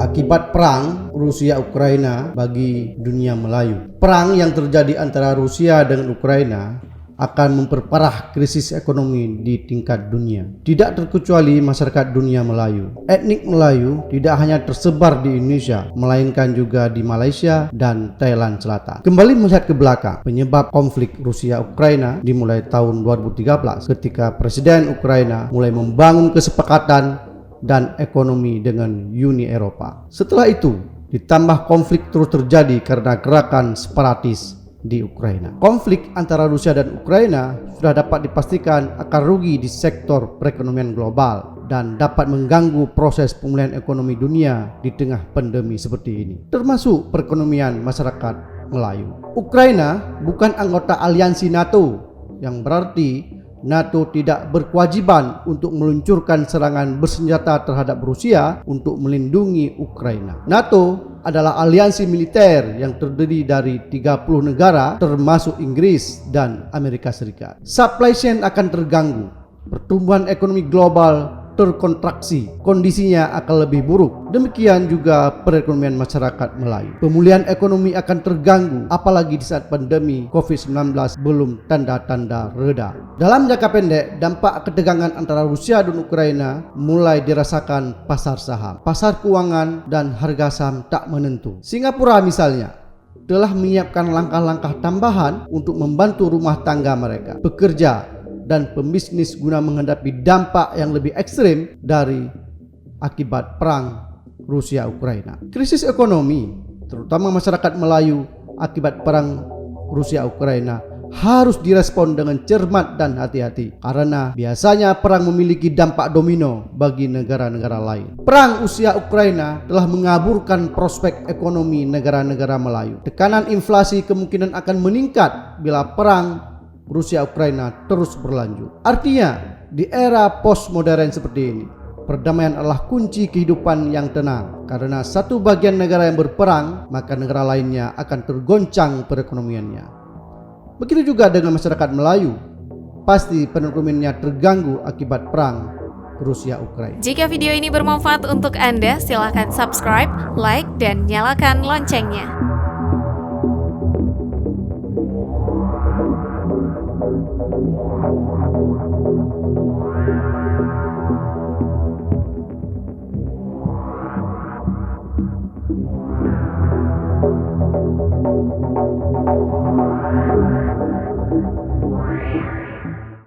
Akibat perang Rusia-Ukraina bagi dunia Melayu. Perang yang terjadi antara Rusia dengan Ukraina akan memperparah krisis ekonomi di tingkat dunia. Tidak terkecuali masyarakat dunia Melayu. Etnik Melayu tidak hanya tersebar di Indonesia, melainkan juga di Malaysia dan Thailand Selatan. Kembali melihat ke belakang, penyebab konflik Rusia-Ukraina dimulai tahun 2013 ketika Presiden Ukraina mulai membangun kesepakatan dan ekonomi dengan Uni Eropa. Setelah itu, ditambah konflik terus terjadi karena gerakan separatis di Ukraina. Konflik antara Rusia dan Ukraina sudah dapat dipastikan akan rugi di sektor perekonomian global dan dapat mengganggu proses pemulihan ekonomi dunia di tengah pandemi seperti ini, termasuk perekonomian masyarakat Melayu. Ukraina bukan anggota aliansi NATO, yang berarti NATO tidak berkewajiban untuk meluncurkan serangan bersenjata terhadap Rusia untuk melindungi Ukraina. NATO adalah aliansi militer yang terdiri dari 30 negara termasuk Inggris dan Amerika Serikat. Supply chain akan terganggu, pertumbuhan ekonomi global terkontraksi, kondisinya akan lebih buruk. Demikian juga perekonomian masyarakat Melayu. Pemulihan ekonomi akan terganggu, apalagi di saat pandemi COVID-19 belum tanda-tanda reda. Dalam jangka pendek, dampak ketegangan antara Rusia dan Ukraina mulai dirasakan pasar saham, pasar keuangan, dan harga saham tak menentu. Singapura misalnya telah menyiapkan langkah-langkah tambahan untuk membantu rumah tangga mereka, pekerja, dan pembisnis guna menghadapi dampak yang lebih ekstrim dari akibat perang Rusia-Ukraina. Krisis ekonomi, terutama masyarakat Melayu akibat perang Rusia-Ukraina, harus direspon dengan cermat dan hati-hati karena biasanya perang memiliki dampak domino bagi negara-negara lain. Perang Rusia-Ukraina telah mengaburkan prospek ekonomi negara-negara Melayu. Tekanan inflasi kemungkinan akan meningkat bila perang Rusia-Ukraina terus berlanjut. Artinya, di era postmodern seperti ini, perdamaian adalah kunci kehidupan yang tenang. Karena satu bagian negara yang berperang, maka negara lainnya akan tergoncang perekonomiannya. Begitu juga dengan masyarakat Melayu, pasti perekonomiannya terganggu akibat perang Rusia-Ukraina. Jika video ini bermanfaat untuk Anda, silakan subscribe, like, dan nyalakan loncengnya.